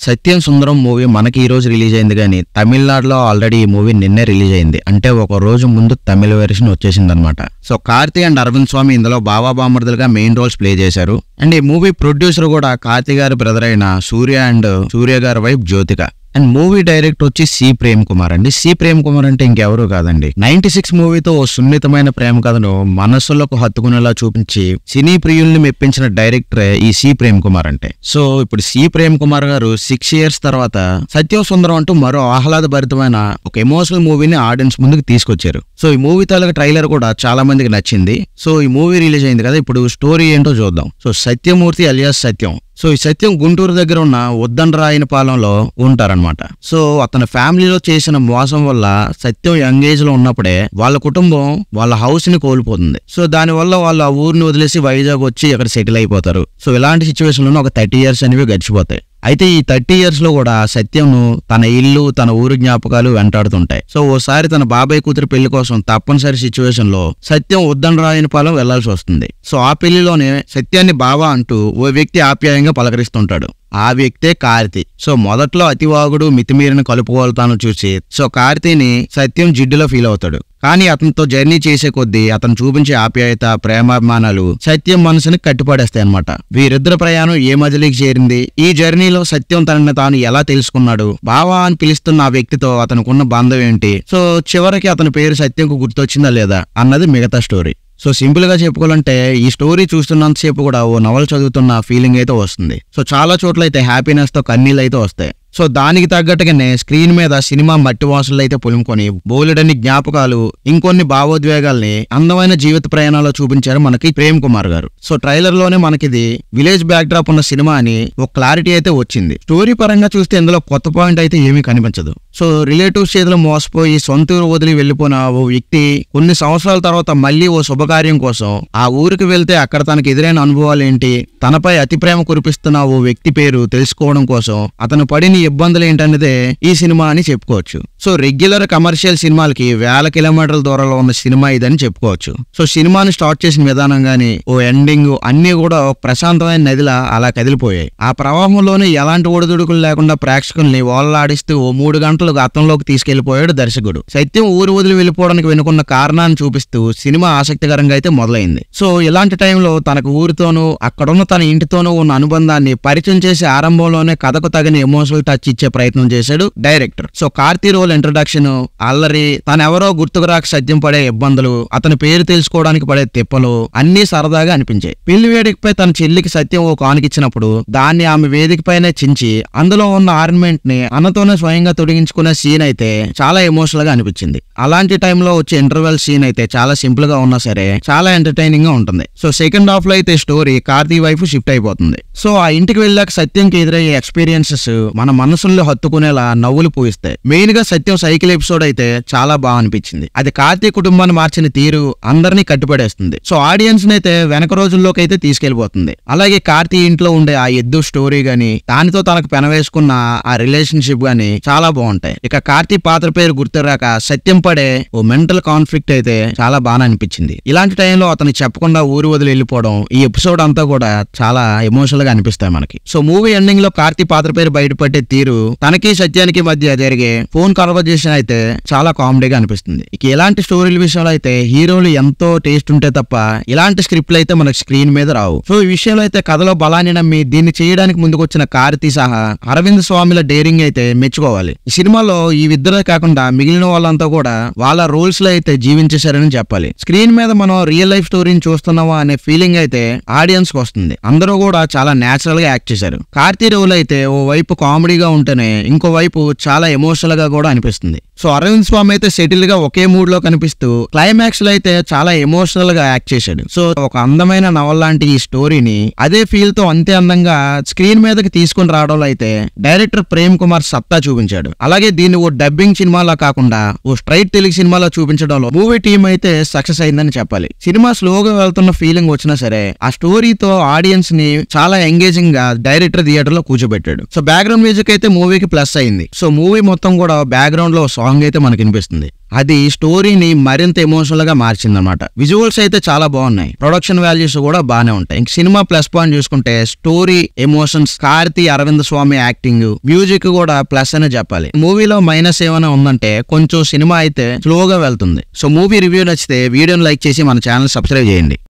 సత్యం సుందరం movie మనకి ఈ రోజు రిలీజ్ అయింది కానీ తమిళనాడులో ఆల్రెడీ ఈ మూవీ నిన్నే రిలీజ్ అయింది. అంటే ఒక రోజు ముందు తమిళ వెర్షన్ వచ్చేసింది అనమాట. సో కార్తీ అండ్ అరవింద్ స్వామి ఇందులో బావా బామర్దులుగా మెయిన్ రోల్స్ ప్లే చేశారు. అండ్ ఈ మూవీ ప్రొడ్యూసర్ కూడా కార్తీ గారి బ్రదర్ అయిన సూర్య అండ్ సూర్య గారి wife Jyothika. And movie director వచ్చి సి ప్రేమ్ కుమార్ అండి. సి ప్రేమ్ కుమార్ అంటే ఇంకెవరు కాదండి, 96 మూవీతో ఓ సున్నితమైన ప్రేమ కథను మనస్సులకు హత్తుకునేలా చూపించి సినీ ప్రియుల్ని మెప్పించిన డైరెక్టరే ఈ సి ప్రేమ్ కుమార్ అంటే. సో ఇప్పుడు సి ప్రేమ్ కుమార్ గారు 6 years తర్వాత సత్యం సుందరం అంటూ మరో ఆహ్లాదభరితమైన ఒక ఎమోషనల్ మూవీని ఆడియన్స్ ముందుకు తీసుకొచ్చారు. సో ఈ మూవీ తాలూకా ట్రైలర్ కూడా చాలా మందికి నచ్చింది. సో ఈ మూవీ రిలీజ్ అయింది కదా, ఇప్పుడు స్టోరీ ఏంటో చూద్దాం. సో సత్యమూర్తి అలియాస్ సత్యం. సో ఈ సత్యం గుంటూరు దగ్గర ఉన్న ఉద్దండరాయనపాలెంలో ఉంటారనమాట. సో అతని ఫ్యామిలీలో చేసిన మోసం వల్ల సత్యం యంగ్ ఏజ్ లో ఉన్నప్పుడే వాళ్ళ కుటుంబం వాళ్ళ హౌస్ ని కోల్పోతుంది. సో దాని వల్ల వాళ్ళు ఆ ఊరిని వదిలేసి వైజాగ్ వచ్చి అక్కడ సెటిల్ అయిపోతారు. సో ఇలాంటి సిచ్యువేషన్ లో ఒక 30 years అనేవి గడిచిపోతాయి. అయితే ఈ 30 years లో కూడా సత్యంను తన ఇల్లు తన ఊరు జ్ఞాపకాలు వెంటాడుతుంటాయి. సో ఓసారి తన బాబాయ్ కూతురు పెళ్లి కోసం తప్పనిసరి సిచ్యువేషన్ లో సత్యం ఉద్దండరాయనపాలెం వెళ్లాల్సి వస్తుంది. సో ఆ పెళ్లిలోనే సత్యాన్ని బావా అంటూ ఓ వ్యక్తి ఆప్యాయంగా పలకరిస్తుంటాడు. ఆ వ్యక్తే కార్తీ. సో మొదట్లో అతివాగుడు మితిమీరిన కలుపుకోలుతాను చూసి సో కార్తీని సత్యం జిడ్డులో ఫీల్ అవుతాడు. కానీ అతనితో జర్నీ చేసే కొద్దీ అతను చూపించే ఆప్యాయత ప్రేమాభిమానాలు సత్యం మనసుని కట్టిపడేస్తాయి అన్నమాట. వీరిద్దరు ప్రయాణం ఏ మజిలీకి చేరింది, ఈ జర్నీలో సత్యం తనని తాను ఎలా తెలుసుకున్నాడు, బావా అని పిలుస్తున్న ఆ వ్యక్తితో అతనుకున్న బంధం ఏంటి, సో చివరికి అతని పేరు సత్యంకు గుర్తొచ్చిందా లేదా అన్నది మిగతా స్టోరీ. సో సింపుల్ గా చెప్పుకోవాలంటే ఈ స్టోరీ చూస్తున్నంతసేపు కూడా ఓ నవల చదువుతున్న ఫీలింగ్ అయితే వస్తుంది. సో చాలా చోట్ల అయితే హ్యాపీనెస్ తో కన్నీళ్ళు అయితే వస్తాయి. సో దానికి తగ్గట్టుగానే స్క్రీన్ మీద సినిమా మట్టి వాసనలు అయితే పొలుముకొని బోలెడన్ని జ్ఞాపకాలు ఇంకొన్ని భావోద్వేగాల్ని అందమైన జీవిత ప్రయాణాల్లో చూపించారు మనకి ప్రేమ్ కుమార్ గారు. సో ట్రైలర్ లోనే మనకిది విలేజ్ బ్యాక్ డ్రాప్ ఉన్న సినిమా అని ఒక క్లారిటీ అయితే వచ్చింది. స్టోరీ పరంగా చూస్తే ఇందులో కొత్త పాయింట్ అయితే ఏమీ కనిపించదు. సో రిలేటివ్స్ చేతిలో మోసపోయి సొంత ఊరు వదిలి వెళ్లిపోయిన ఓ వ్యక్తి కొన్ని సంవత్సరాల తర్వాత మళ్ళీ ఓ శుభకార్యం కోసం ఆ ఊరికి వెళ్తే అక్కడ తనకు ఎదురైన అనుభవాలు ఏంటి, తనపై అతి ప్రేమ కురిపిస్తున్న ఓ వ్యక్తి పేరు తెలుసుకోవడం కోసం అతను పడిన ఇబ్బందులు ఏంటనేదే ఈ సినిమా అని చెప్పుకోవచ్చు. సో రెగ్యులర్ కమర్షియల్ సినిమాలకి వేల కిలోమీటర్ల దూరంలో ఉన్న సినిమా ఇదని చెప్పుకోవచ్చు. సో సినిమాని స్టార్ట్ చేసిన విధానం గానీ ఓ ఎండింగ్ అన్ని కూడా ఒక ప్రశాంతమైన నదిలా అలా కదిలిపోయాయి. ఆ ప్రవాహంలోనే ఎలాంటి ఒడిదుడుకులు లేకుండా ప్రేక్షకుల్ని ఓలలాడిస్తూ ఓ 3 గంటలు గతంలోకి తీసుకెళ్లిపోయాడు దర్శకుడు. సత్యం ఊరు వదిలి వెళ్ళిపోవడానికి వెనుకున్న కారణాన్ని చూపిస్తూ సినిమా ఆసక్తికరంగా అయితే మొదలైంది. సో ఇలాంటి టైంలో తనకు ఊరితోనూ అక్కడున్న తన ఇంటితోనూ ఉన్న అనుబంధాన్ని పరిచయం చేసే ఆరంభంలోనే కథకు తగిన ఎమోషనల్ టచ్ ఇచ్చే ప్రయత్నం చేశాడు director. So Karthi role introduction, అల్లరి, తనెవరో గుర్తుకు రాక సత్యం పడే ఇబ్బందులు, అతని పేరు తెలుసుకోవడానికి పడే తిప్పలు అన్ని సరదాగా అనిపించాయి. పెళ్లి వేదికపై తన చెల్లికి సత్యం ఓ కానుకిచ్చినప్పుడు దాన్ని ఆమె వేదికపైనే చించి అందులో ఉన్న ఆర్నమెంట్ ని అన్నతోనే స్వయంగా తొడిగించుకునే సీన్ అయితే చాలా ఎమోషనల్ గా అనిపించింది. అలాంటి టైంలో వచ్చే ఇంటర్వెల్ సీన్ అయితే చాలా సింపుల్ గా ఉన్నా సరే చాలా ఎంటర్టైనింగ్ గా ఉంటుంది. సో సెకండ్ హాఫ్ లో అయితే స్టోరీ కార్తీ వైపు షిఫ్ట్ అయిపోతుంది. సో ఆ ఇంటికి వెళ్ళాక సత్యంకి ఎదురయ్యే ఎక్స్పీరియన్సెస్ మన మనసుల్లో హత్తుకునేలా నవ్వులు పూయిస్తాయి. మెయిన్ గా సత్యం సైకిల్ ఎపిసోడ్ అయితే చాలా బాగా అనిపించింది. అది కార్తీ కుటుంబాన్ని మార్చిన తీరు అందరినీ కట్టిపడేస్తుంది. సో ఆడియన్స్ అయితే వెనక రోజుల్లోకి అయితే తీసుకెళ్లిపోతుంది. అలాగే కార్తీ ఇంట్లో ఉండే ఆ ఎద్దు స్టోరీ గానీ దానితో తనకు పెనవేసుకున్న ఆ రిలేషన్షిప్ గానీ చాలా బాగుంటాయి. ఇక కార్తీ పాత్ర పేరు గుర్తురాక సత్యం పడే ఓ మెంటల్ కాన్ఫ్లిక్ట్ అయితే చాలా బాగా అనిపించింది. ఇలాంటి టైంలో అతను చెప్పకుండా ఊరు వదిలి వెళ్ళిపోవడం ఈ ఎపిసోడ్ అంతా కూడా చాలా ఎమోషనల్ గా అనిపిస్తాయి మనకి. సో మూవీ ఎండింగ్ లో కార్తీ పాత్ర పేరు బయటపడే తీరు, తనకి సత్యానికి మధ్య జరిగే ఫోన్ కన్వర్జేషన్ అయితే చాలా కామెడీగా అనిపిస్తుంది. ఇక ఇలాంటి స్టోరీల విషయంలో అయితే హీరోలు ఎంతో టేస్ట్ ఉంటే తప్ప ఇలాంటి స్క్రిప్ట్లు అయితే మనకి స్క్రీన్ మీద రావు. సో ఈ విషయంలో అయితే కథలో బలాన్ని నమ్మి దీన్ని చేయడానికి ముందుకొచ్చిన కార్తీ సహా అరవింద్ స్వామిల డేరింగ్ అయితే మెచ్చుకోవాలి. ఈ సినిమాలో ఈ ఇద్దరే కాకుండా మిగిలిన వాళ్ళంతా కూడా వాళ్ళ రోల్స్ లో అయితే జీవించేశారని చెప్పాలి. స్క్రీన్ మీద మనం రియల్ లైఫ్ స్టోరీని చూస్తున్నావా అనే ఫీలింగ్ అయితే ఆడియన్స్ కు వస్తుంది. అందరూ కూడా చాలా నేచురల్ గా యాక్ట్ చేశారు. కార్తీ రోల్ అయితే ఓ వైపు కామెడీగా ఉంటేనే ఇంకో వైపు చాలా ఎమోషనల్ గా కూడా అనిపిస్తుంది. సో అరవింద్ స్వామి అయితే సెటిల్ గా ఒకే మూడ్ లో కనిపిస్తూ క్లైమాక్స్ లో అయితే చాలా ఎమోషనల్ గా యాక్ట్ చేశాడు. సో ఒక అందమైన నవల లాంటి ఈ స్టోరీని అదే ఫీల్ తో అంతే అందంగా స్క్రీన్ మీదకి తీసుకుని రావడంలో అయితే డైరెక్టర్ ప్రేమ్ కుమార్ సత్తా చూపించాడు. అలాగే దీన్ని ఓ డబ్బింగ్ సినిమాలా కాకుండా ఓ స్ట్రైట్ తెలుగు సినిమాలో చూపించడంలో మూవీ టీమ్ అయితే సక్సెస్ అయిందని చెప్పాలి. సినిమా స్లోగా వెళ్తున్న ఫీలింగ్ వచ్చినా సరే ఆ స్టోరీతో ఆడియన్స్ ని చాలా ఎంగేజింగ్ గా డైరెక్టర్ థియేటర్ లో కూర్చోబెట్టాడు. సో బ్యాక్గ్రౌండ్ మ్యూజిక్ అయితే మూవీకి ప్లస్ అయింది. సో మూవీ మొత్తం కూడా బ్యాక్గ్రౌండ్ లో సాంగ్ అయితే మనకి వినిపిస్తుంది. అది స్టోరీని మరింత ఎమోషనల్ గా మార్చిందన్నమాట. విజువల్స్ అయితే చాలా బాగున్నాయి, ప్రొడక్షన్ వాల్యూస్ కూడా బాగానే ఉంటాయి. ఇంక సినిమా ప్లస్ పాయింట్ చూసుకుంటే స్టోరీ, ఎమోషన్స్, కార్తీ అరవింద్ స్వామి యాక్టింగ్, మ్యూజిక్ కూడా ప్లస్ అనే చెప్పాలి. మూవీలో మైనస్ ఏమైనా ఉందంటే కొంచెం సినిమా అయితే స్లోగా వెళ్తుంది. సో మూవీ రివ్యూ నచ్చితే వీడియోని లైక్ చేసి మన ఛానల్ సబ్స్క్రైబ్ చేయండి.